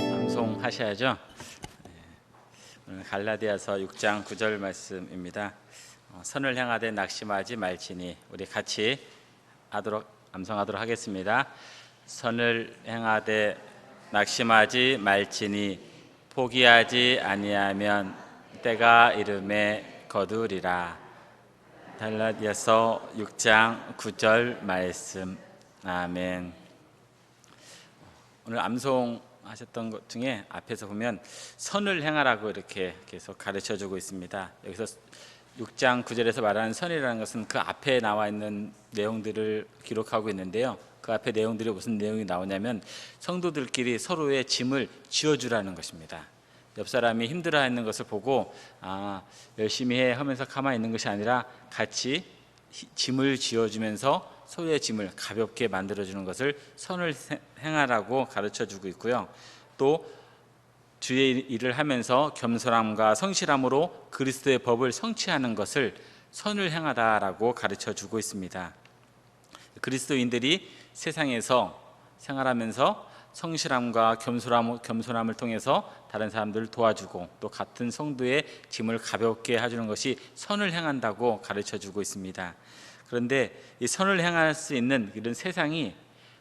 방송하셔야죠. 오늘 갈라디아서 6장 9절 말씀입니다. 선을 향하되 낙심하지 말지니. 우리 같이 암송하도록 하겠습니다. 선을 향하되 낙심하지 말지니 포기하지 아니하면 때가 이름에 거두리라. 갈라디아서 6장 9절 말씀. 아멘. 오늘 암송하셨던 것 중에 앞에서 보면 선을 행하라고 이렇게 계속 가르쳐주고 있습니다. 여기서 6장 9절에서 말하는 선이라는 것은 그 앞에 나와 있는 내용들을 기록하고 있는데요. 그 앞에 내용들이 무슨 내용이 나오냐면 성도들끼리 서로의 짐을 지어주라는 것입니다. 옆 사람이 힘들어하는 것을 보고 열심히 해 하면서 가만히 있는 것이 아니라 같이 짐을 지어주면서 서로의 짐을 가볍게 만들어주는 것을 선을 행하라고 가르쳐주고 있고요. 또 주의 일을 하면서 겸손함과 성실함으로 그리스도의 법을 성취하는 것을 선을 행하다라고 가르쳐주고 있습니다. 그리스도인들이 세상에서 생활하면서 성실함과 겸손함을 통해서 다른 사람들을 도와주고 또 같은 성도의 짐을 가볍게 해주는 것이 선을 행한다고 가르쳐주고 있습니다. 그런데 이 선을 행할 수 있는 이런 세상이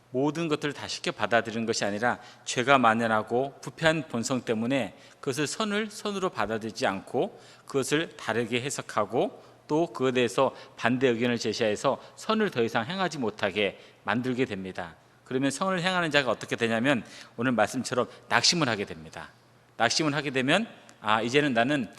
모든 것들을 다 쉽게 받아들이는 것이 아니라 죄가 만연하고 부패한 본성 때문에 그것을 선으로 받아들이지 않고 그것을 다르게 해석하고 또 그에 대해서 반대 의견을 제시해서 선을 더 이상 행하지 못하게 만들게 됩니다. 그러면 선을 행하는 자가 어떻게 되냐면 오늘 말씀처럼 낙심을 하게 됩니다. 낙심을 하게 되면 이제는 나는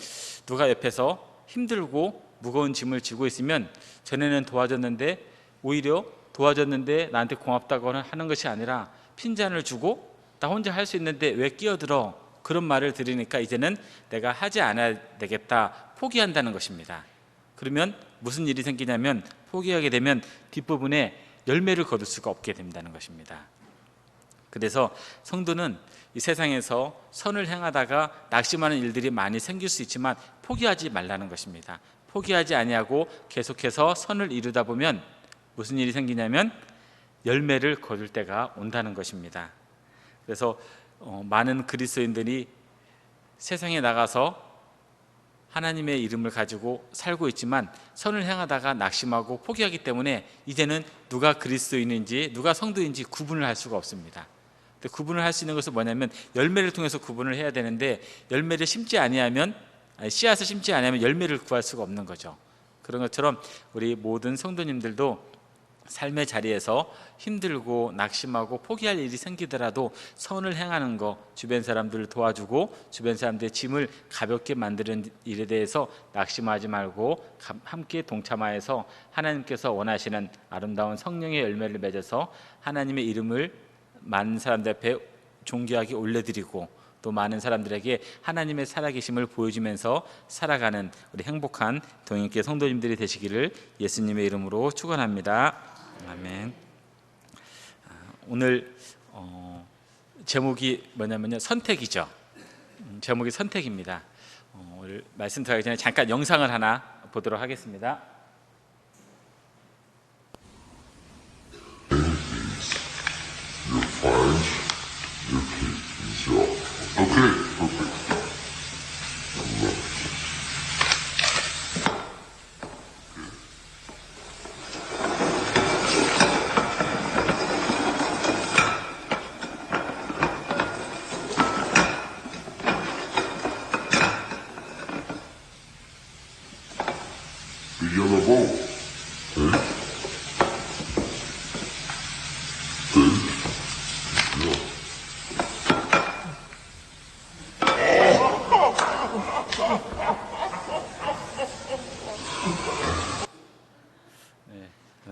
누가 옆에서 힘들고 무거운 짐을 지고 있으면 전에는 도와줬는데 오히려 도와줬는데 나한테 고맙다고 하는 것이 아니라 핀잔을 주고 나 혼자 할 수 있는데 왜 끼어들어? 그런 말을 들으니까 이제는 내가 하지 않아야 되겠다, 포기한다는 것입니다. 그러면 무슨 일이 생기냐면 포기하게 되면 뒷부분에 열매를 거둘 수가 없게 된다는 것입니다. 그래서 성도는 이 세상에서 선을 행하다가 낙심하는 일들이 많이 생길 수 있지만 포기하지 말라는 것입니다. 포기하지 아니하고 계속해서 선을 이루다 보면 무슨 일이 생기냐면 열매를 거둘 때가 온다는 것입니다. 그래서 많은 그리스도인들이 세상에 나가서 하나님의 이름을 가지고 살고 있지만 선을 행하다가 낙심하고 포기하기 때문에 이제는 누가 그리스도인인지 누가 성도인지 구분을 할 수가 없습니다. 근데 구분을 할 수 있는 것은 뭐냐면 열매를 통해서 구분을 해야 되는데 열매를 심지 아니하면 씨앗을 심지 아니하면 열매를 구할 수가 없는 거죠. 그런 것처럼 우리 모든 성도님들도 삶의 자리에서 힘들고 낙심하고 포기할 일이 생기더라도 선을 행하는 것, 주변 사람들을 도와주고 주변 사람들의 짐을 가볍게 만드는 일에 대해서 낙심하지 말고 함께 동참하여서 하나님께서 원하시는 아름다운 성령의 열매를 맺어서 하나님의 이름을 많은 사람들 앞에 존귀하게 올려드리고 또 많은 사람들에게 하나님의 살아계심을 보여주면서 살아가는 우리 행복한 동행교 성도님들이 되시기를 예수님의 이름으로 축원합니다. 아멘. 오늘 제목이 뭐냐면요, 선택이죠. 제목이 선택입니다. 오늘 말씀 들어가기 전에 잠깐 영상을 하나 보도록 하겠습니다.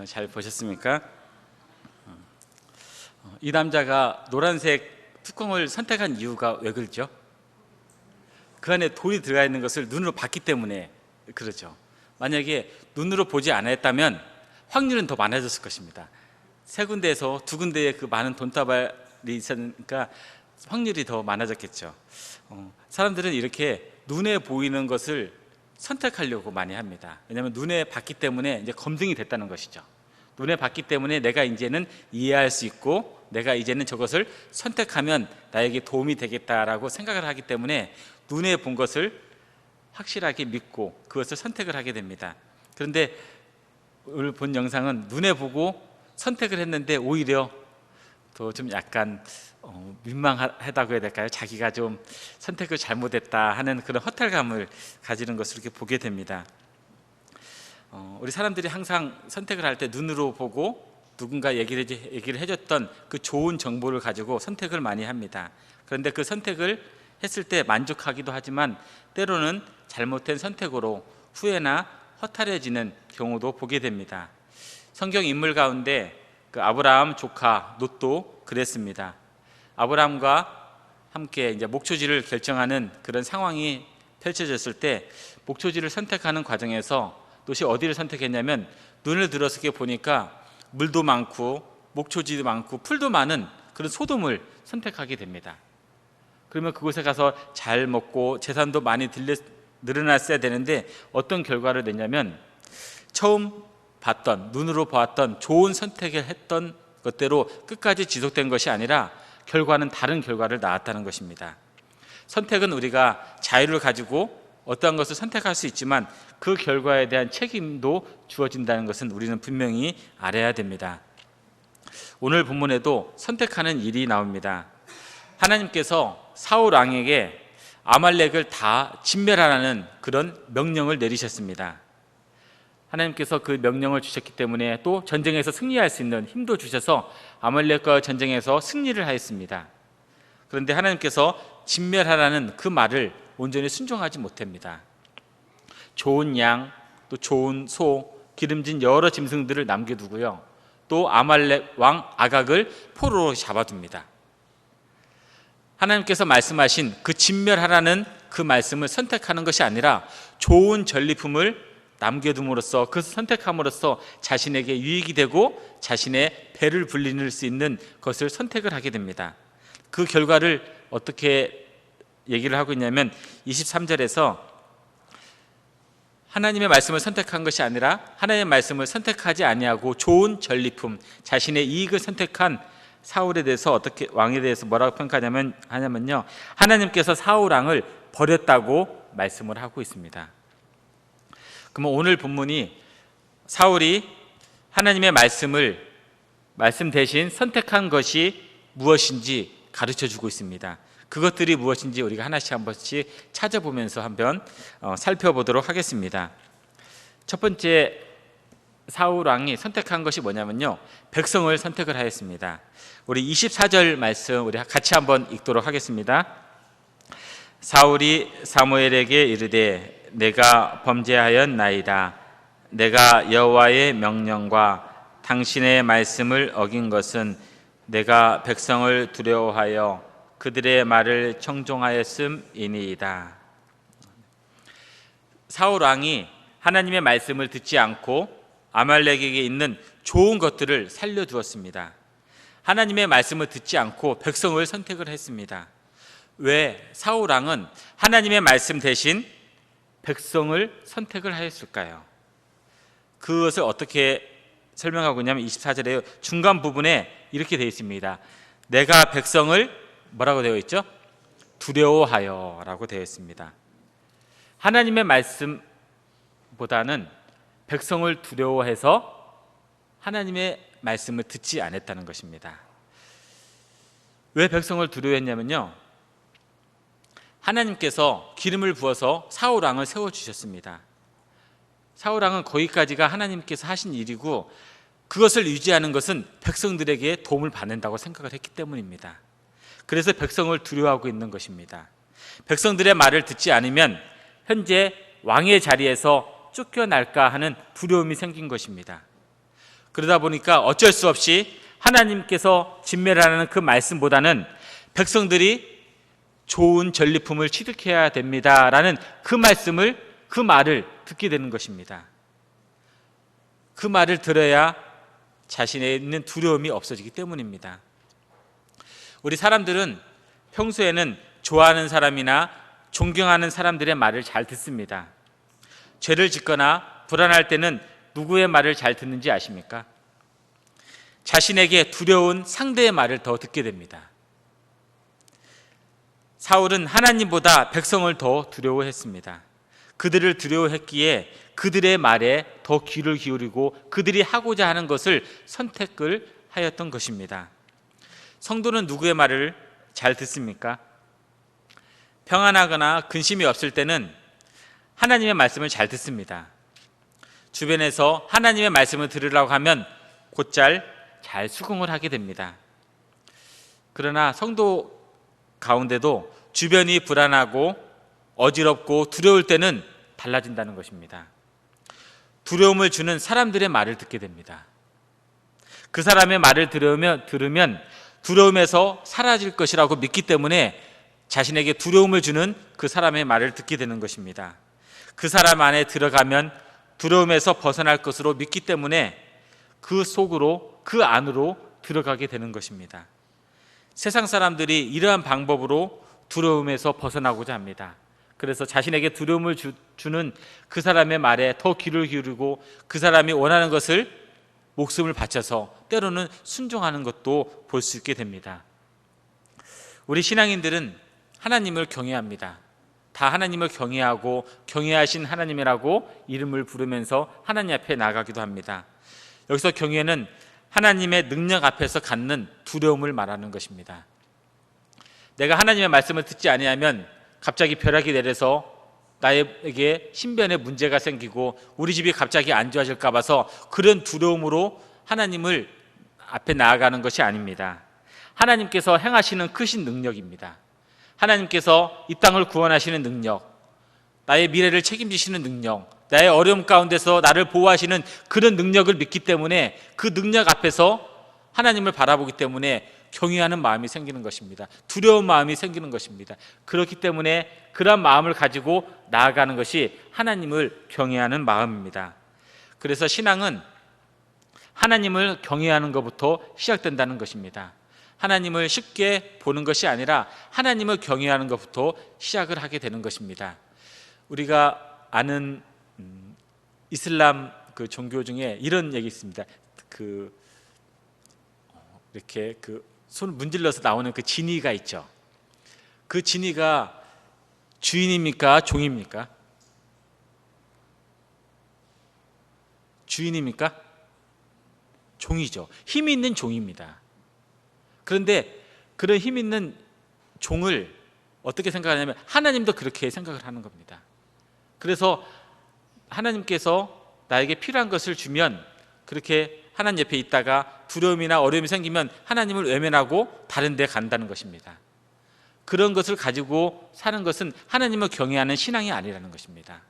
잘 보셨습니까? 이 남자가 노란색 뚜껑을 선택한 이유가 왜 그렇죠? 그 안에 돌이 들어가 있는 것을 눈으로 봤기 때문에 그렇죠. 만약에 눈으로 보지 않았다면 확률은 더 많아졌을 것입니다. 세 군데에서 두 군데에 그 많은 돈다발이 있으니까 확률이 더 많아졌겠죠. 사람들은 이렇게 눈에 보이는 것을 선택하려고 많이 합니다. 왜냐하면 눈에 봤기 때문에 이제 검증이 됐다는 것이죠. 눈에 봤기 때문에 내가 이제는 이해할 수 있고 내가 이제는 저것을 선택하면 나에게 도움이 되겠다라고 생각을 하기 때문에 눈에 본 것을 확실하게 믿고 그것을 선택을 하게 됩니다. 그런데 오늘 본 영상은 눈에 보고 선택을 했는데 오히려 더 좀 약간 민망하다고 해야 될까요? 자기가 좀 선택을 잘못했다 하는 그런 허탈감을 가지는 것을 이렇게 보게 됩니다. 우리 사람들이 항상 선택을 할 때 눈으로 보고 누군가 얘기를 해줬던 그 좋은 정보를 가지고 선택을 많이 합니다. 그런데 그 선택을 했을 때 만족하기도 하지만 때로는 잘못된 선택으로 후회나 허탈해지는 경우도 보게 됩니다. 성경 인물 가운데 그 아브라함 조카 롯도 그랬습니다. 아브라함과 함께 이제 목초지를 결정하는 그런 상황이 펼쳐졌을 때 목초지를 선택하는 과정에서 롯이 어디를 선택했냐면 눈을 들어서 보니까 물도 많고 목초지도 많고 풀도 많은 그런 소돔을 선택하게 됩니다. 그러면 그곳에 가서 잘 먹고 재산도 많이 늘어났어야 되는데 어떤 결과를 냈냐면 처음 봤던 눈으로 보았던 좋은 선택을 했던 것대로 끝까지 지속된 것이 아니라 결과는 다른 결과를 낳았다는 것입니다. 선택은 우리가 자유를 가지고 어떠한 것을 선택할 수 있지만 그 결과에 대한 책임도 주어진다는 것은 우리는 분명히 알아야 됩니다. 오늘 본문에도 선택하는 일이 나옵니다. 하나님께서 사울 왕에게 아말렉을 다 진멸하라는 그런 명령을 내리셨습니다. 하나님께서 그 명령을 주셨기 때문에 또 전쟁에서 승리할 수 있는 힘도 주셔서 아말렉과 전쟁에서 승리를 하였습니다. 그런데 하나님께서 진멸하라는 그 말을 온전히 순종하지 못합니다. 좋은 양, 또 좋은 소, 기름진 여러 짐승들을 남겨두고요. 또 아말렉 왕 아각을 포로로 잡아둡니다. 하나님께서 말씀하신 그 진멸하라는 그 말씀을 선택하는 것이 아니라 좋은 전리품을 남겨둠으로써 그것을 선택함으로써 자신에게 유익이 되고 자신의 배를 불릴 수 있는 것을 선택을 하게 됩니다. 그 결과를 어떻게 얘기를 하고 있냐면 23절에서 하나님의 말씀을 선택한 것이 아니라 하나님의 말씀을 선택하지 아니하고 좋은 전리품, 자신의 이익을 선택한 사울에 대해서 어떻게 왕에 대해서 뭐라고 평가하냐면요, 하나님께서 사울 왕을 버렸다고 말씀을 하고 있습니다. 그러면 오늘 본문이 사울이 하나님의 말씀 대신 선택한 것이 무엇인지 가르쳐주고 있습니다. 그것들이 무엇인지 우리가 하나씩 한 번씩 찾아보면서 한번 살펴보도록 하겠습니다. 첫 번째 사울 왕이 선택한 것이 뭐냐면요, 백성을 선택을 하였습니다. 우리 24절 말씀 우리 같이 한번 읽도록 하겠습니다. 사울이 사무엘에게 이르되 내가 범죄하였나이다. 내가 여호와의 명령과 당신의 말씀을 어긴 것은 내가 백성을 두려워하여 그들의 말을 청종하였음이니이다. 사울 왕이 하나님의 말씀을 듣지 않고 아말렉에게 있는 좋은 것들을 살려두었습니다. 하나님의 말씀을 듣지 않고 백성을 선택을 했습니다. 왜 사울 왕은 하나님의 말씀 대신 백성을 선택을 하였을까요? 그것을 어떻게 설명하고 있냐면 24절에 중간 부분에 이렇게 되어 있습니다. 내가 백성을 뭐라고 되어 있죠? 두려워하여 라고 되어 있습니다. 하나님의 말씀보다는 백성을 두려워해서 하나님의 말씀을 듣지 않았다는 것입니다. 왜 백성을 두려워했냐면요, 하나님께서 기름을 부어서 사울 왕을 세워주셨습니다. 사울 왕은 거기까지가 하나님께서 하신 일이고 그것을 유지하는 것은 백성들에게 도움을 받는다고 생각을 했기 때문입니다. 그래서 백성을 두려워하고 있는 것입니다. 백성들의 말을 듣지 않으면 현재 왕의 자리에서 쫓겨날까 하는 두려움이 생긴 것입니다. 그러다 보니까 어쩔 수 없이 하나님께서 진멸하라는 그 말씀보다는 백성들이 좋은 전리품을 취득해야 됩니다라는 그 말을 듣게 되는 것입니다. 그 말을 들어야 자신에 있는 두려움이 없어지기 때문입니다. 우리 사람들은 평소에는 좋아하는 사람이나 존경하는 사람들의 말을 잘 듣습니다. 죄를 짓거나 불안할 때는 누구의 말을 잘 듣는지 아십니까? 자신에게 두려운 상대의 말을 더 듣게 됩니다. 사울은 하나님보다 백성을 더 두려워했습니다. 그들을 두려워했기에 그들의 말에 더 귀를 기울이고 그들이 하고자 하는 것을 선택을 하였던 것입니다. 성도는 누구의 말을 잘 듣습니까? 평안하거나 근심이 없을 때는 하나님의 말씀을 잘 듣습니다. 주변에서 하나님의 말씀을 들으라고 하면 곧잘 잘 수긍을 하게 됩니다. 그러나 성도 가운데도 주변이 불안하고 어지럽고 두려울 때는 달라진다는 것입니다. 두려움을 주는 사람들의 말을 듣게 됩니다. 그 사람의 말을 들으면 두려움에서 사라질 것이라고 믿기 때문에 자신에게 두려움을 주는 그 사람의 말을 듣게 되는 것입니다. 그 사람 안에 들어가면 두려움에서 벗어날 것으로 믿기 때문에 그 속으로, 그 안으로 들어가게 되는 것입니다. 세상 사람들이 이러한 방법으로 두려움에서 벗어나고자 합니다. 그래서 자신에게 두려움을 주는 그 사람의 말에 더 귀를 기울이고 그 사람이 원하는 것을 목숨을 바쳐서 때로는 순종하는 것도 볼 수 있게 됩니다. 우리 신앙인들은 하나님을 경외합니다. 다 하나님을 경외하고 경외하신 하나님이라고 이름을 부르면서 하나님 앞에 나가기도 합니다. 여기서 경외는 하나님의 능력 앞에서 갖는 두려움을 말하는 것입니다. 내가 하나님의 말씀을 듣지 아니하면 갑자기 벼락이 내려서 나에게 신변에 문제가 생기고 우리 집이 갑자기 안 좋아질까 봐서 그런 두려움으로 하나님을 앞에 나아가는 것이 아닙니다. 하나님께서 행하시는 크신 능력입니다. 하나님께서 이 땅을 구원하시는 능력, 나의 미래를 책임지시는 능력, 나의 어려움 가운데서 나를 보호하시는 그런 능력을 믿기 때문에 그 능력 앞에서 하나님을 바라보기 때문에 경외하는 마음이 생기는 것입니다. 두려운 마음이 생기는 것입니다. 그렇기 때문에 그런 마음을 가지고 나아가는 것이 하나님을 경외하는 마음입니다. 그래서 신앙은 하나님을 경외하는 것부터 시작된다는 것입니다. 하나님을 쉽게 보는 것이 아니라 하나님을 경외하는 것부터 시작을 하게 되는 것입니다. 우리가 아는 이슬람 그 종교 중에 이런 얘기 있습니다. 이렇게 손을 문질러서 나오는 그 지니가 있죠. 그 지니가 주인입니까? 종입니까? 주인입니까? 종이죠. 힘 있는 종입니다. 그런데 그런 힘 있는 종을 어떻게 생각하냐면 하나님도 그렇게 생각을 하는 겁니다. 그래서 하나님께서 나에게 필요한 것을 주면 그렇게 하나님 옆에 있다가 두려움이나 어려움이 생기면 하나님을 외면하고 다른 데 간다는 것입니다. 그런 것을 가지고 사는 것은 하나님을 경외하는 신앙이 아니라는 것입니다.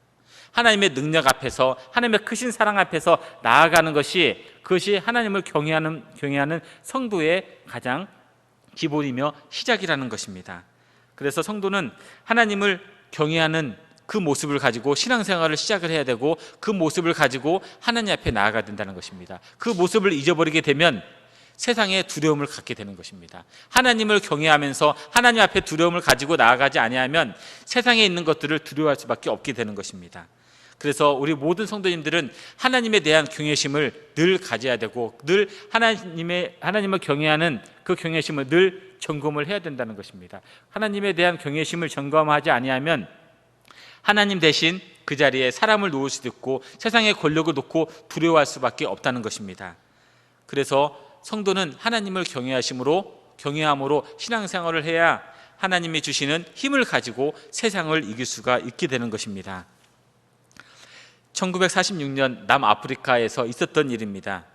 하나님의 능력 앞에서 하나님의 크신 사랑 앞에서 나아가는 것이 그것이 하나님을 경외하는 성도의 가장 기본이며 시작이라는 것입니다. 그래서 성도는 하나님을 경외하는 그 모습을 가지고 신앙생활을 시작을 해야 되고 그 모습을 가지고 하나님 앞에 나아가야 된다는 것입니다. 그 모습을 잊어버리게 되면 세상에 두려움을 갖게 되는 것입니다. 하나님을 경외하면서 하나님 앞에 두려움을 가지고 나아가지 아니하면 세상에 있는 것들을 두려워할 수밖에 없게 되는 것입니다. 그래서 우리 모든 성도님들은 하나님에 대한 경외심을 늘 가져야 되고 늘 하나님을 경외하는 그 경외심을 늘 점검을 해야 된다는 것입니다. 하나님에 대한 경외심을 점검하지 아니하면 하나님 대신 그 자리에 사람을 놓을 수도 있고 세상의 권력을 놓고 두려워할 수밖에 없다는 것입니다. 그래서 성도는 하나님을 경외함으로 신앙생활을 해야 하나님이 주시는 힘을 가지고 세상을 이길 수가 있게 되는 것입니다. 1946년 남아프리카에서 있었던 일입니다.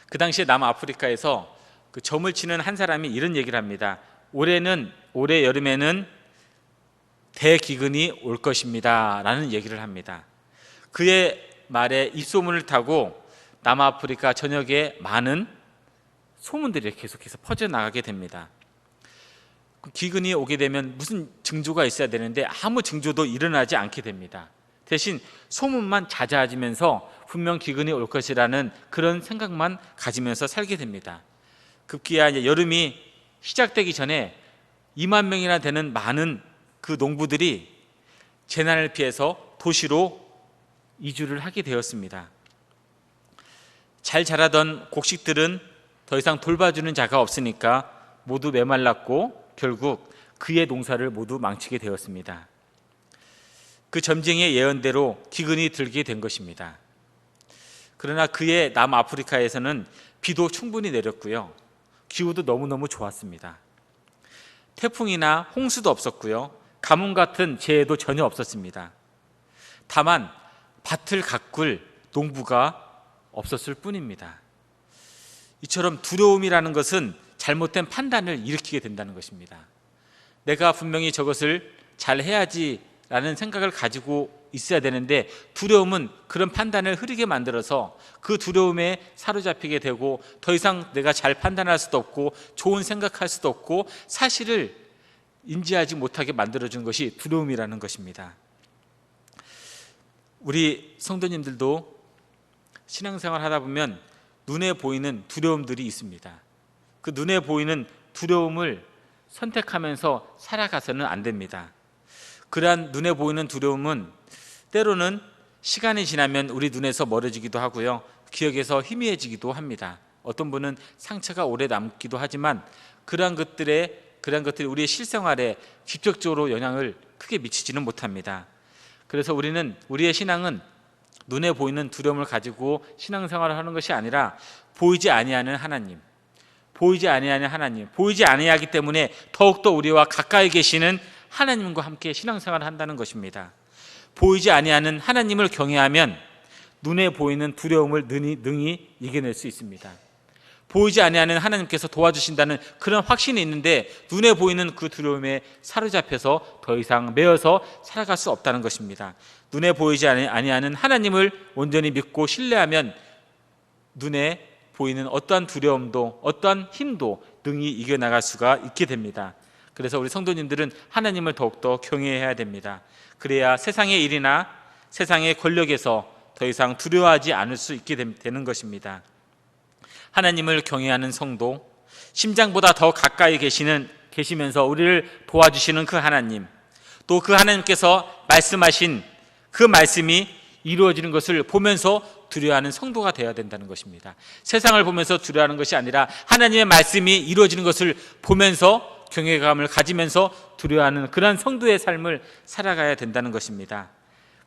그 당시에 남아프리카에서 그 점을 치는 한 사람이 이런 얘기를 합니다. 올해 여름에는 대기근이 올 것입니다 라는 얘기를 합니다. 그의 말에 입소문을 타고 남아프리카 전역에 많은 소문들이 계속해서 퍼져나가게 됩니다. 기근이 오게 되면 무슨 징조가 있어야 되는데 아무 징조도 일어나지 않게 됩니다. 대신 소문만 잦아지면서 분명 기근이 올 것이라는 그런 생각만 가지면서 살게 됩니다. 급기야 이제 여름이 시작되기 전에 2만 명이나 되는 많은 그 농부들이 재난을 피해서 도시로 이주를 하게 되었습니다. 잘 자라던 곡식들은 더 이상 돌봐주는 자가 없으니까 모두 메말랐고 결국 그의 농사를 모두 망치게 되었습니다. 그 점쟁이의 예언대로 기근이 들게 된 것입니다. 그러나 그의 남아프리카에서는 비도 충분히 내렸고요. 기후도 너무너무 좋았습니다. 태풍이나 홍수도 없었고요. 가뭄 같은 재해도 전혀 없었습니다. 다만 밭을 가꿀 농부가 없었을 뿐입니다. 이처럼 두려움이라는 것은 잘못된 판단을 일으키게 된다는 것입니다. 내가 분명히 저것을 잘 해야지라는 생각을 가지고 있어야 되는데 두려움은 그런 판단을 흐리게 만들어서 그 두려움에 사로잡히게 되고 더 이상 내가 잘 판단할 수도 없고 좋은 생각할 수도 없고 사실을 인지하지 못하게 만들어주는 것이 두려움이라는 것입니다. 우리 성도님들도 신앙생활 하다 보면 눈에 보이는 두려움들이 있습니다. 그 눈에 보이는 두려움을 선택하면서 살아가서는 안 됩니다. 그러한 눈에 보이는 두려움은 때로는 시간이 지나면 우리 눈에서 멀어지기도 하고요. 기억에서 희미해지기도 합니다. 어떤 분은 상처가 오래 남기도 하지만 그러한 것들이 우리의 실생활에 직접적으로 영향을 크게 미치지는 못합니다. 그래서 우리의 신앙은 눈에 보이는 두려움을 가지고 신앙생활을 하는 것이 아니라 보이지 아니하는 하나님, 보이지 아니하기 때문에 더욱더 우리와 가까이 계시는 하나님과 함께 신앙생활을 한다는 것입니다. 보이지 아니하는 하나님을 경외하면 눈에 보이는 두려움을 능히 이겨낼 수 있습니다. 보이지 아니하는 하나님께서 도와주신다는 그런 확신이 있는데 눈에 보이는 그 두려움에 사로잡혀서 더 이상 매여서 살아갈 수 없다는 것입니다. 눈에 보이지 아니하는 하나님을 온전히 믿고 신뢰하면 눈에 보이는 어떠한 두려움도 어떠한 힘도 능히 이겨나갈 수가 있게 됩니다. 그래서 우리 성도님들은 하나님을 더욱더 경외해야 됩니다. 그래야 세상의 일이나 세상의 권력에서 더 이상 두려워하지 않을 수 있게 되는 것입니다. 하나님을 경외하는 성도, 심장보다 더 가까이 계시면서 우리를 도와주시는 그 하나님, 또 그 하나님께서 말씀하신 그 말씀이 이루어지는 것을 보면서 두려워하는 성도가 되어야 된다는 것입니다. 세상을 보면서 두려워하는 것이 아니라 하나님의 말씀이 이루어지는 것을 보면서 경외감을 가지면서 두려워하는 그러한 성도의 삶을 살아가야 된다는 것입니다.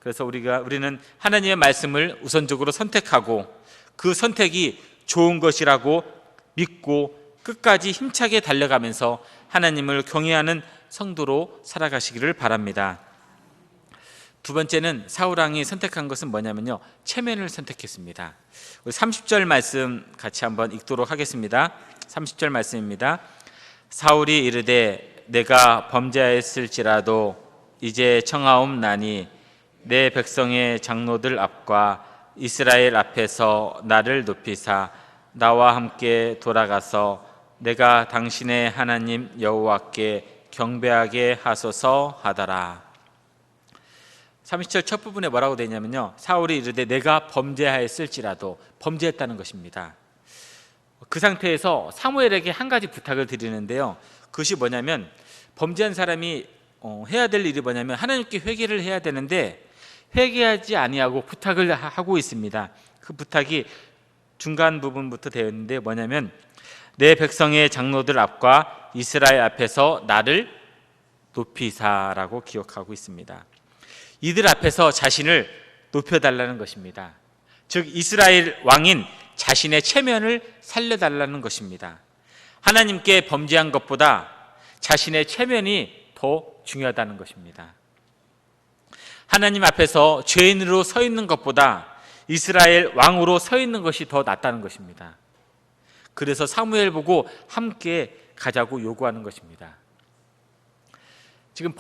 그래서 우리는 하나님의 말씀을 우선적으로 선택하고 그 선택이 좋은 것이라고 믿고 끝까지 힘차게 달려가면서 하나님을 경외하는 성도로 살아가시기를 바랍니다. 두 번째는 사울왕이 선택한 것은 뭐냐면요, 체면을 선택했습니다. 우리 30절 말씀 같이 한번 읽도록 하겠습니다. 30절 말씀입니다. 사울이 이르되 내가 범죄하였을지라도 이제 청하옵나니 내 백성의 장로들 앞과 이스라엘 앞에서 나를 높이사 나와 함께 돌아가서 내가 당신의 하나님 여호와께 경배하게 하소서 하더라. 30절 첫 부분에 뭐라고 되냐면요, 사울이 이르되 내가 범죄하였을지라도, 범죄했다는 것입니다. 그 상태에서 사무엘에게 한 가지 부탁을 드리는데요, 그것이 뭐냐면 범죄한 사람이 해야 될 일이 뭐냐면 하나님께 회개를 해야 되는데 회개하지 아니하고 부탁을 하고 있습니다. 그 부탁이 중간 부분부터 되어 있는데 뭐냐면 내 백성의 장로들 앞과 이스라엘 앞에서 나를 높이사라고 기억하고 있습니다. 이들 앞에서 자신을 높여달라는 것입니다. 즉 이스라엘 왕인 자신의 체면을 살려달라는 것입니다. 하나님께 범죄한 것보다 자신의 체면이 더 중요하다는 것입니다. 하나님 앞에서 죄인으로 서 있는 것보다 이스라엘 왕으로 서 있는 것이 더 낫다는 것입니다. 그래서 사무엘 보고 함께 가자고 요구하는 것입니다. 지금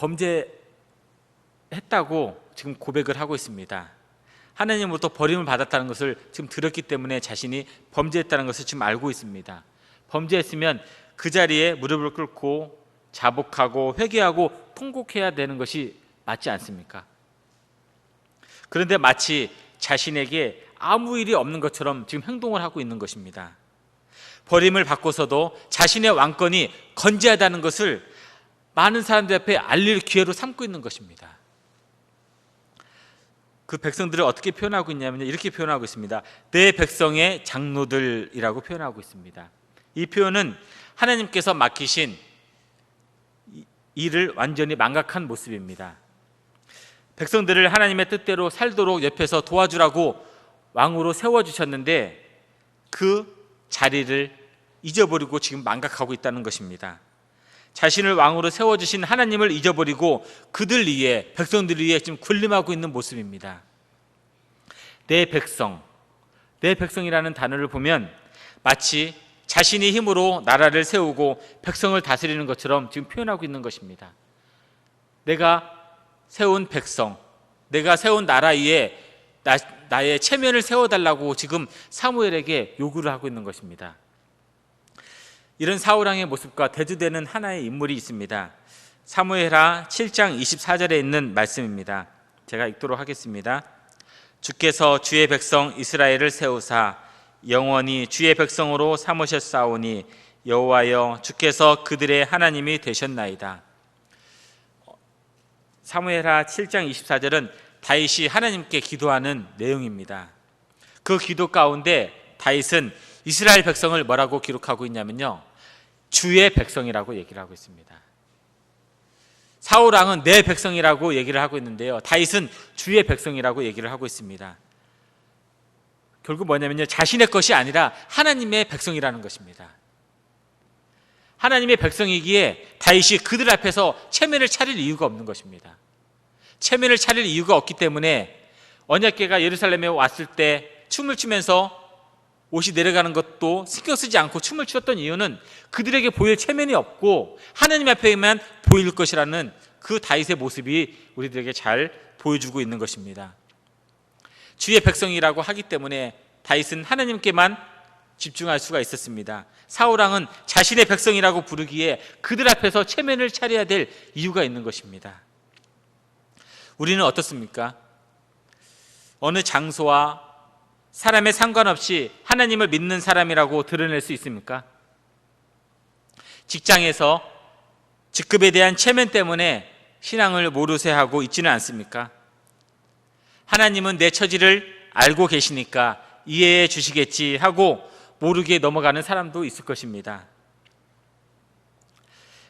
범죄했다고 지금 고백을 하고 있습니다. 하나님으로부터 버림을 받았다는 것을 지금 들었기 때문에 자신이 범죄했다는 것을 지금 알고 있습니다. 범죄했으면 그 자리에 무릎을 꿇고 자복하고 회개하고 통곡해야 되는 것이 맞지 않습니까? 그런데 마치 자신에게 아무 일이 없는 것처럼 지금 행동을 하고 있는 것입니다. 버림을 받고서도 자신의 왕권이 건재하다는 것을 많은 사람들 앞에 알릴 기회로 삼고 있는 것입니다. 그 백성들을 어떻게 표현하고 있냐면요, 이렇게 표현하고 있습니다. 내 백성의 장로들이라고 표현하고 있습니다. 이 표현은 하나님께서 맡기신 일을 완전히 망각한 모습입니다. 백성들을 하나님의 뜻대로 살도록 옆에서 도와주라고 왕으로 세워주셨는데 그 자리를 잊어버리고 지금 망각하고 있다는 것입니다. 자신을 왕으로 세워주신 하나님을 잊어버리고 그들 위에, 백성들 위에 지금 군림하고 있는 모습입니다. 내 백성, 내 백성이라는 단어를 보면 마치 자신의 힘으로 나라를 세우고 백성을 다스리는 것처럼 지금 표현하고 있는 것입니다. 내가 세운 백성, 내가 세운 나라 위에 나의 체면을 세워달라고 지금 사무엘에게 요구를 하고 있는 것입니다. 이런 사울왕의 모습과 대조되는 하나의 인물이 있습니다. 사무엘하 7장 24절에 있는 말씀입니다. 제가 읽도록 하겠습니다. 주께서 주의 백성 이스라엘을 세우사 영원히 주의 백성으로 삼으셨사오니 여호와여 주께서 그들의 하나님이 되셨나이다. 사무엘하 7장 24절은 다윗이 하나님께 기도하는 내용입니다. 그 기도 가운데 다윗은 이스라엘 백성을 뭐라고 기록하고 있냐면요, 주의 백성이라고 얘기를 하고 있습니다. 사울왕은 내 백성이라고 얘기를 하고 있는데요, 다윗은 주의 백성이라고 얘기를 하고 있습니다. 결국 뭐냐면요, 자신의 것이 아니라 하나님의 백성이라는 것입니다. 하나님의 백성이기에 다윗이 그들 앞에서 체면을 차릴 이유가 없는 것입니다. 체면을 차릴 이유가 없기 때문에 언약궤가 예루살렘에 왔을 때 춤을 추면서 옷이 내려가는 것도 신경 쓰지 않고 춤을 추었던 이유는 그들에게 보일 체면이 없고 하나님 앞에만 보일 것이라는 그 다윗의 모습이 우리들에게 잘 보여주고 있는 것입니다. 주의 백성이라고 하기 때문에 다윗은 하나님께만 집중할 수가 있었습니다. 사울왕은 자신의 백성이라고 부르기에 그들 앞에서 체면을 차려야 될 이유가 있는 것입니다. 우리는 어떻습니까? 어느 장소와 사람에 상관없이 하나님을 믿는 사람이라고 드러낼 수 있습니까? 직장에서 직급에 대한 체면 때문에 신앙을 모르쇠 하고 있지는 않습니까? 하나님은 내 처지를 알고 계시니까 이해해 주시겠지 하고 모르게 넘어가는 사람도 있을 것입니다.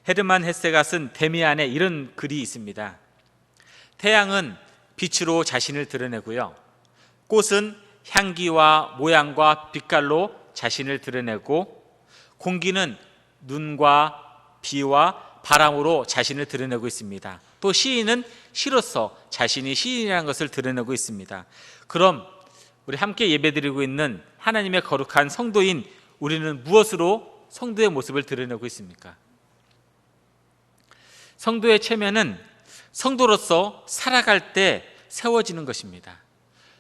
헤르만 헤세가 쓴 데미안에 이런 글이 있습니다. 태양은 빛으로 자신을 드러내고요, 꽃은 향기와 모양과 빛깔로 자신을 드러내고, 공기는 눈과 비와 바람으로 자신을 드러내고 있습니다. 또 시인은 시로서 자신이 시인이라는 것을 드러내고 있습니다. 그럼 우리 함께 예배드리고 있는 하나님의 거룩한 성도인 우리는 무엇으로 성도의 모습을 드러내고 있습니까? 성도의 체면은 성도로서 살아갈 때 세워지는 것입니다.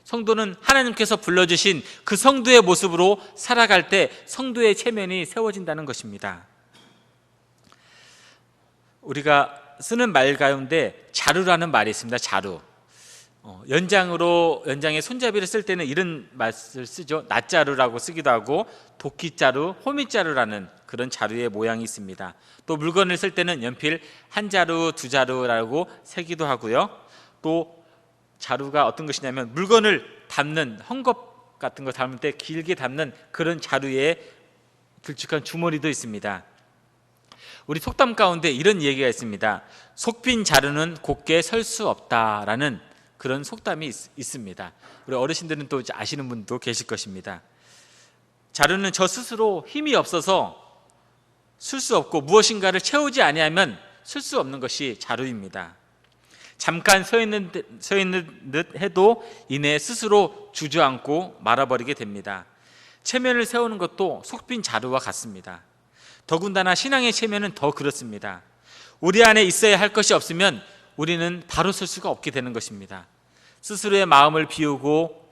성도는 하나님께서 불러주신 그 성도의 모습으로 살아갈 때 성도의 체면이 세워진다는 것입니다. 우리가 쓰는 말 가운데 자루라는 말이 있습니다. 자루. 연장에 손잡이를 쓸 때는 이런 말을 쓰죠. 낫자루라고 쓰기도 하고 도끼자루, 호미자루라는 그런 자루의 모양이 있습니다. 또 물건을 쓸 때는 연필 한 자루, 두 자루라고 세기도 하고요. 또 자루가 어떤 것이냐면 물건을 담는 헝겊 같은 거 담을 때 길게 담는 그런 자루에 길쭉한 주머니도 있습니다. 우리 속담 가운데 이런 얘기가 있습니다. 속 빈 자루는 곧게 설 수 없다라는 그런 속담이 있습니다. 우리 어르신들은 또 아시는 분도 계실 것입니다. 자루는 저 스스로 힘이 없어서 쓸 수 없고 무엇인가를 채우지 아니하면 쓸 수 없는 것이 자루입니다. 잠깐 서 있는 듯 해도 이내 스스로 주저앉고 말아버리게 됩니다. 체면을 세우는 것도 속빈 자루와 같습니다. 더군다나 신앙의 체면은 더 그렇습니다. 우리 안에 있어야 할 것이 없으면 우리는 바로 설 수가 없게 되는 것입니다. 스스로의 마음을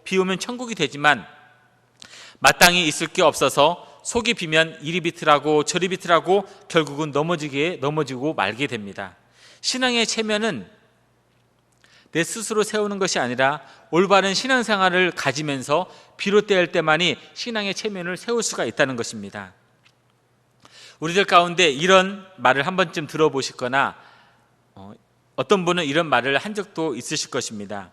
비우면 천국이 되지만 마땅히 있을 게 없어서 속이 비면 이리 비틀하고 저리 비틀하고 결국은 넘어지고 말게 됩니다. 신앙의 체면은 내 스스로 세우는 것이 아니라 올바른 신앙생활을 가지면서 비롯될 때만이 신앙의 체면을 세울 수가 있다는 것입니다. 우리들 가운데 이런 말을 한 번쯤 들어보시거나 어떤 분은 이런 말을 한 적도 있으실 것입니다.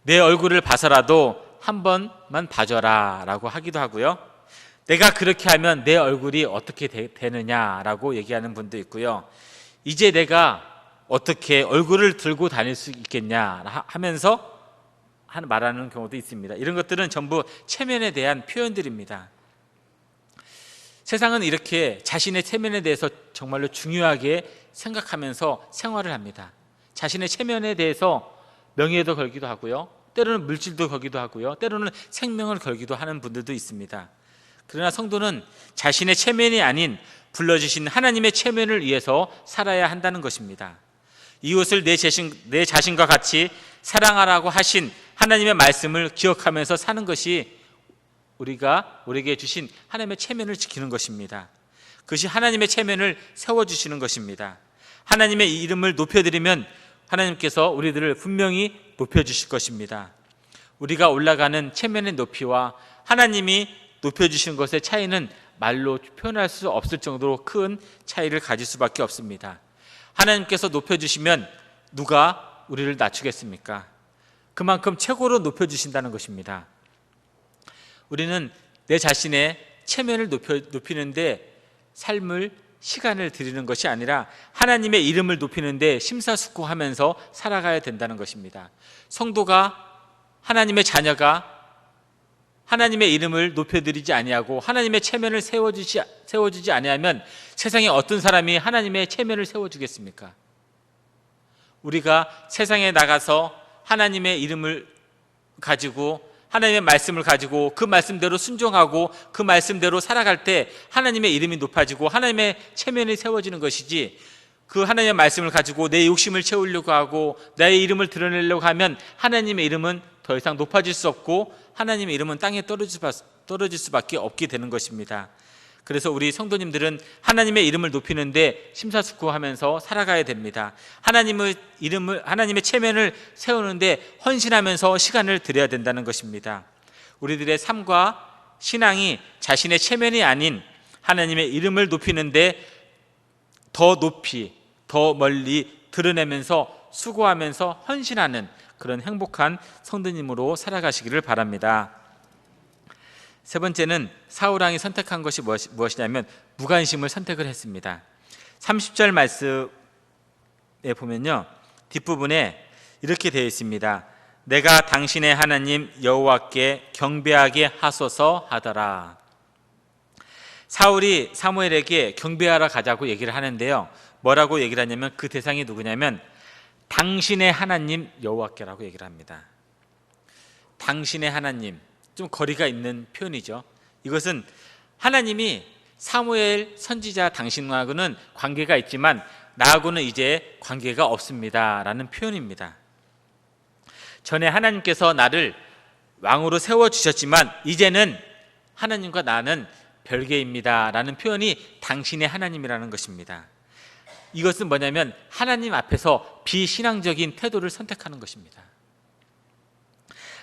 내 얼굴을 봐서라도 한 번만 봐줘라 라고 하기도 하고요. 내가 그렇게 하면 내 얼굴이 어떻게 되느냐라고 얘기하는 분도 있고요. 이제 내가 어떻게 얼굴을 들고 다닐 수 있겠냐 하면서 말하는 경우도 있습니다. 이런 것들은 전부 체면에 대한 표현들입니다. 세상은 이렇게 자신의 체면에 대해서 정말로 중요하게 생각하면서 생활을 합니다. 자신의 체면에 대해서 명예도 걸기도 하고요, 때로는 물질도 걸기도 하고요, 때로는 생명을 걸기도 하는 분들도 있습니다. 그러나 성도는 자신의 체면이 아닌 불러주신 하나님의 체면을 위해서 살아야 한다는 것입니다. 이웃을 내 자신과 같이 사랑하라고 하신 하나님의 말씀을 기억하면서 사는 것이 우리에게 주신 하나님의 체면을 지키는 것입니다. 그것이 하나님의 체면을 세워주시는 것입니다. 하나님의 이름을 높여드리면 하나님께서 우리들을 분명히 높여주실 것입니다. 우리가 올라가는 체면의 높이와 하나님이 높여주시는 것의 차이는 말로 표현할 수 없을 정도로 큰 차이를 가질 수밖에 없습니다. 하나님께서 높여주시면 누가 우리를 낮추겠습니까? 그만큼 최고로 높여주신다는 것입니다. 우리는 내 자신의 체면을 높이는데 시간을 들이는 것이 아니라 하나님의 이름을 높이는데 심사숙고하면서 살아가야 된다는 것입니다. 성도가, 하나님의 자녀가 하나님의 이름을 높여드리지 아니하고 하나님의 체면을 세워주지 아니하면 세상에 어떤 사람이 하나님의 체면을 세워주겠습니까? 우리가 세상에 나가서 하나님의 이름을 가지고, 하나님의 말씀을 가지고 그 말씀대로 순종하고 그 말씀대로 살아갈 때 하나님의 이름이 높아지고 하나님의 체면이 세워지는 것이지, 그 하나님의 말씀을 가지고 내 욕심을 채우려고 하고 나의 이름을 드러내려고 하면 하나님의 이름은 더 이상 높아질 수 없고 하나님의 이름은 땅에 떨어질 수밖에 없게 되는 것입니다. 그래서 우리 성도님들은 하나님의 이름을 높이는데 심사숙고하면서 살아가야 됩니다. 하나님의 체면을 세우는데 헌신하면서 시간을 들여야 된다는 것입니다. 우리들의 삶과 신앙이 자신의 체면이 아닌 하나님의 이름을 높이는데 더 높이, 더 멀리 드러내면서 수고하면서 헌신하는 그런 행복한 성도님으로 살아가시기를 바랍니다. 세 번째는 사울 왕이 선택한 것이 무엇이냐면 무관심을 선택을 했습니다. 30절 말씀에 보면요, 뒷부분에 이렇게 되어 있습니다. 내가 당신의 하나님 여호와께 경배하게 하소서 하더라. 사울이 사무엘에게 경배하러 가자고 얘기를 하는데요, 뭐라고 얘기를 하냐면 그 대상이 누구냐면 당신의 하나님 여호와께라고 얘기를 합니다. 당신의 하나님, 좀 거리가 있는 표현이죠. 이것은 하나님이 사무엘 선지자 당신하고는 관계가 있지만 나하고는 이제 관계가 없습니다 라는 표현입니다. 전에 하나님께서 나를 왕으로 세워주셨지만 이제는 하나님과 나는 별개입니다 라는 표현이 당신의 하나님이라는 것입니다. 이것은 뭐냐면 하나님 앞에서 비신앙적인 태도를 선택하는 것입니다.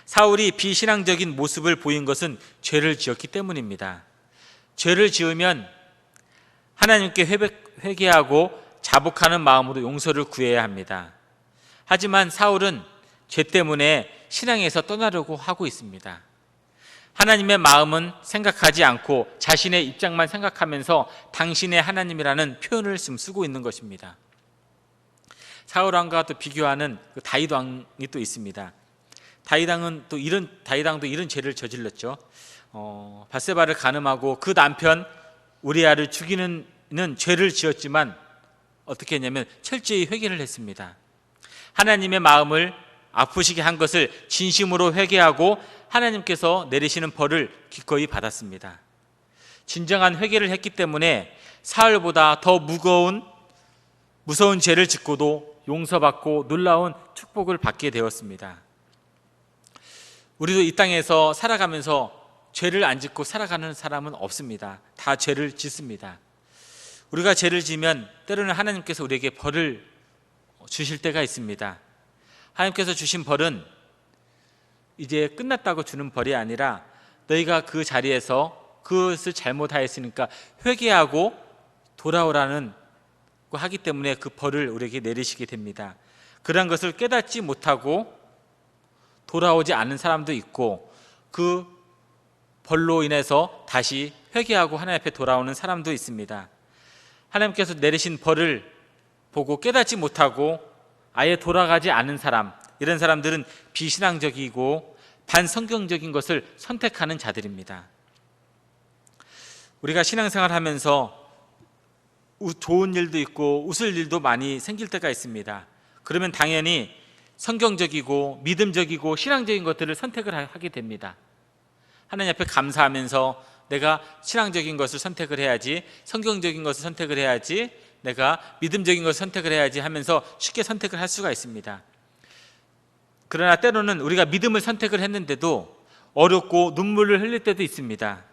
사울이 비신앙적인 모습을 보인 것은 죄를 지었기 때문입니다. 죄를 지으면 하나님께 회개하고 자복하는 마음으로 용서를 구해야 합니다. 하지만 사울은 죄 때문에 신앙에서 떠나려고 하고 있습니다. 하나님의 마음은 생각하지 않고 자신의 입장만 생각하면서 당신의 하나님이라는 표현을 쓰고 있는 것입니다. 사울 왕과 또 비교하는 다윗 왕이 또 있습니다. 다윗왕도 이런 죄를 저질렀죠. 밧세바를 간음하고 그 남편 우리아를 죽이는 죄를 지었지만 어떻게 했냐면 철저히 회개를 했습니다. 하나님의 마음을 아프시게 한 것을 진심으로 회개하고 하나님께서 내리시는 벌을 기꺼이 받았습니다. 진정한 회개를 했기 때문에 사울보다 더 무서운 죄를 짓고도 용서받고 놀라운 축복을 받게 되었습니다. 우리도 이 땅에서 살아가면서 죄를 안 짓고 살아가는 사람은 없습니다. 다 죄를 짓습니다. 우리가 죄를 지면 때로는 하나님께서 우리에게 벌을 주실 때가 있습니다. 하나님께서 주신 벌은 이제 끝났다고 주는 벌이 아니라 너희가 그 자리에서 그것을 잘못하였으니까 회개하고 돌아오라는 거 하기 때문에 그 벌을 우리에게 내리시게 됩니다. 그러한 것을 깨닫지 못하고 돌아오지 않는 사람도 있고 그 벌로 인해서 다시 회개하고 하나님 앞에 돌아오는 사람도 있습니다. 하나님께서 내리신 벌을 보고 깨닫지 못하고 아예 돌아가지 않은 사람, 이런 사람들은 비신앙적이고 반성경적인 것을 선택하는 자들입니다. 우리가 신앙생활 하면서 좋은 일도 있고 웃을 일도 많이 생길 때가 있습니다. 그러면 당연히 성경적이고 믿음적이고 신앙적인 것들을 선택을 하게 됩니다. 하나님 앞에 감사하면서 내가 신앙적인 것을 선택을 해야지, 성경적인 것을 선택을 해야지, 내가 믿음적인 것을 선택을 해야지 하면서 쉽게 선택을 할 수가 있습니다. 그러나 때로는 우리가 믿음을 선택을 했는데도 어렵고 눈물을 흘릴 때도 있습니다.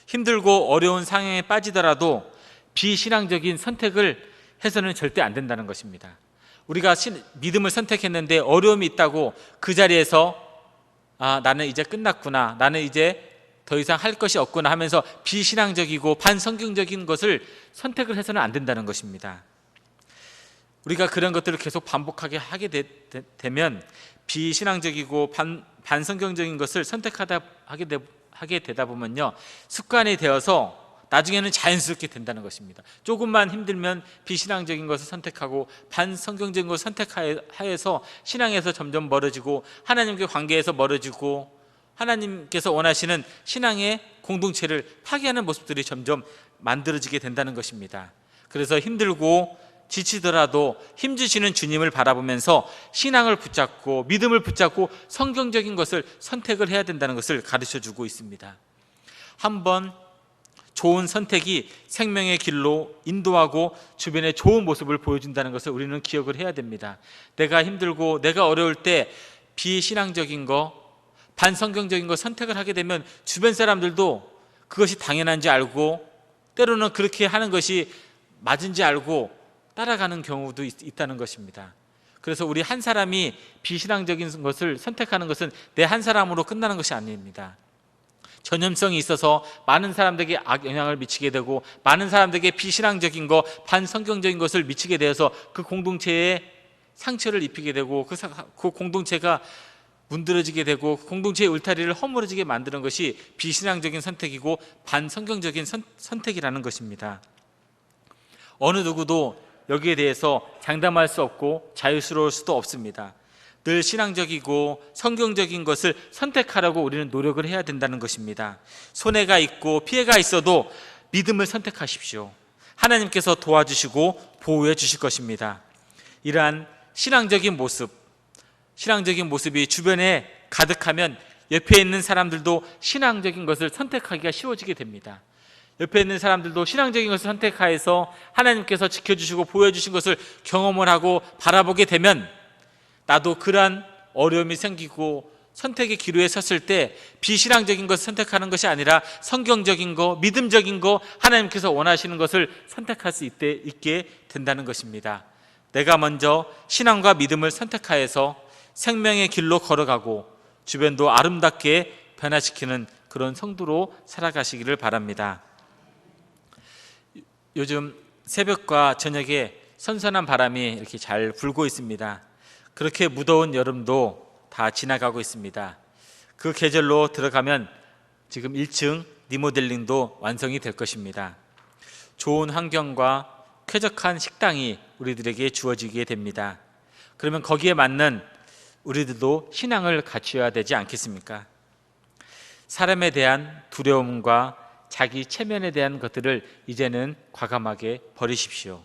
힘들고 어려운 상황에 빠지더라도 비신앙적인 선택을 해서는 절대 안 된다는 것입니다. 우리가 믿음을 선택했는데 어려움이 있다고 그 자리에서 나는 이제 끝났구나, 나는 이제 더 이상 할 것이 없구나 하면서 비신앙적이고 반성경적인 것을 선택을 해서는 안 된다는 것입니다. 우리가 그런 것들을 계속 반복하게 하게 되면 비신앙적이고 반성경적인 것을 하게 되다 보면요, 습관이 되어서 나중에는 자연스럽게 된다는 것입니다. 조금만 힘들면 비신앙적인 것을 선택하고 반성경적인 것을 선택하여서 신앙에서 점점 멀어지고 하나님과 관계에서 멀어지고 하나님께서 원하시는 신앙의 공동체를 파괴하는 모습들이 점점 만들어지게 된다는 것입니다. 그래서 힘들고 지치더라도 힘주시는 주님을 바라보면서 신앙을 붙잡고 믿음을 붙잡고 성경적인 것을 선택을 해야 된다는 것을 가르쳐주고 있습니다. 한번 좋은 선택이 생명의 길로 인도하고 주변에 좋은 모습을 보여준다는 것을 우리는 기억을 해야 됩니다. 내가 힘들고 내가 어려울 때 비신앙적인 거, 반성경적인 거 선택을 하게 되면 주변 사람들도 그것이 당연한지 알고 때로는 그렇게 하는 것이 맞은지 알고 따라가는 경우도 있다는 것입니다. 그래서 우리 한 사람이 비신앙적인 것을 선택하는 것은 내 한 사람으로 끝나는 것이 아닙니다. 전염성이 있어서 많은 사람들에게 악영향을 미치게 되고 많은 사람들에게 비신앙적인 것, 반성경적인 것을 미치게 되어서 그 공동체에 상처를 입히게 되고 그 공동체가 문드러지게 되고 공동체의 울타리를 허물어지게 만드는 것이 비신앙적인 선택이고 반성경적인 선택이라는 것입니다. 어느 누구도 여기에 대해서 장담할 수 없고 자유스러울 수도 없습니다. 늘 신앙적이고 성경적인 것을 선택하려고 우리는 노력을 해야 된다는 것입니다. 손해가 있고 피해가 있어도 믿음을 선택하십시오. 하나님께서 도와주시고 보호해 주실 것입니다. 이러한 신앙적인 모습이 주변에 가득하면 옆에 있는 사람들도 신앙적인 것을 선택하기가 쉬워지게 됩니다. 옆에 있는 사람들도 신앙적인 것을 선택하여서 하나님께서 지켜주시고 보여주신 것을 경험을 하고 바라보게 되면 나도 그러한 어려움이 생기고 선택의 기로에 섰을 때 비신앙적인 것을 선택하는 것이 아니라 성경적인 것, 믿음적인 것, 하나님께서 원하시는 것을 선택할 수 있게 된다는 것입니다. 내가 먼저 신앙과 믿음을 선택하여서 생명의 길로 걸어가고 주변도 아름답게 변화시키는 그런 성도로 살아가시기를 바랍니다. 요즘 새벽과 저녁에 선선한 바람이 이렇게 잘 불고 있습니다. 그렇게 무더운 여름도 다 지나가고 있습니다. 그 계절로 들어가면 지금 1층 리모델링도 완성이 될 것입니다. 좋은 환경과 쾌적한 식당이 우리들에게 주어지게 됩니다. 그러면 거기에 맞는 우리들도 신앙을 갖춰야 되지 않겠습니까? 사람에 대한 두려움과 자기 체면에 대한 것들을 이제는 과감하게 버리십시오.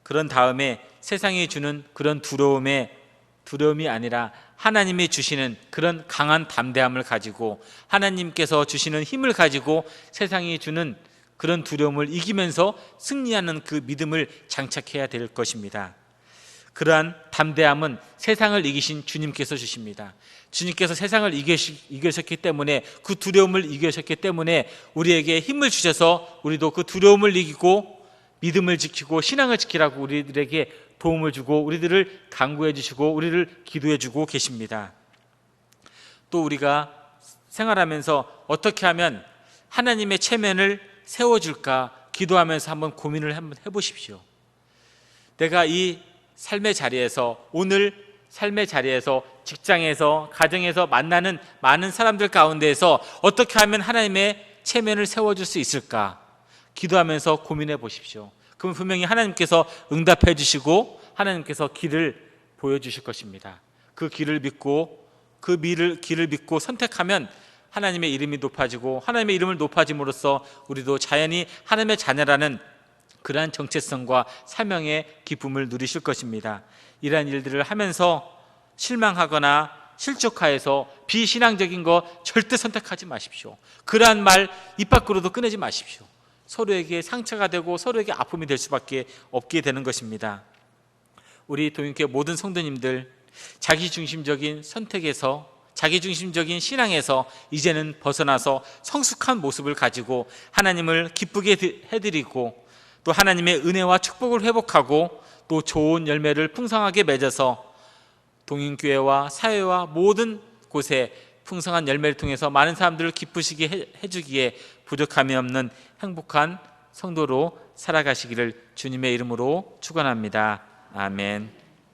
그런 다음에 세상이 주는 그런 두려움이 아니라 하나님이 주시는 그런 강한 담대함을 가지고 하나님께서 주시는 힘을 가지고 세상이 주는 그런 두려움을 이기면서 승리하는 그 믿음을 장착해야 될 것입니다. 그러한 담대함은 세상을 이기신 주님께서 주십니다. 주님께서 세상을 이기셨기 때문에, 그 두려움을 이기셨기 때문에 우리에게 힘을 주셔서 우리도 그 두려움을 이기고 믿음을 지키고 신앙을 지키라고 우리들에게 도움을 주고 우리들을 강구해 주시고 우리를 기도해 주고 계십니다. 또 우리가 생활하면서 어떻게 하면 하나님의 체면을 세워줄까 기도하면서 한번 고민을 한번 해보십시오. 내가 이 삶의 자리에서 오늘 삶의 자리에서, 직장에서, 가정에서 만나는 많은 사람들 가운데에서 어떻게 하면 하나님의 체면을 세워줄 수 있을까 기도하면서 고민해 보십시오. 그럼 분명히 하나님께서 응답해 주시고 하나님께서 길을 보여주실 것입니다. 그 길을 믿고 길을 믿고 선택하면 하나님의 이름이 높아지고 하나님의 이름을 높아짐으로써 우리도 자연히 하나님의 자녀라는 그러한 정체성과 사명의 기쁨을 누리실 것입니다. 이러한 일들을 하면서 실망하거나 실족하여서 비신앙적인 거 절대 선택하지 마십시오. 그러한 말 입 밖으로도 꺼내지 마십시오. 서로에게 상처가 되고 서로에게 아픔이 될 수밖에 없게 되는 것입니다. 우리 동인교회 모든 성도님들, 자기중심적인 선택에서, 자기중심적인 신앙에서 이제는 벗어나서 성숙한 모습을 가지고 하나님을 기쁘게 해드리고 또 하나님의 은혜와 축복을 회복하고 또 좋은 열매를 풍성하게 맺어서 동인교회와 사회와 모든 곳에 풍성한 열매를 통해서 많은 사람들을 기쁘시게 해주기에 부족함이 없는 행복한 성도로 살아가시기를 주님의 이름으로 축원합니다. 아멘.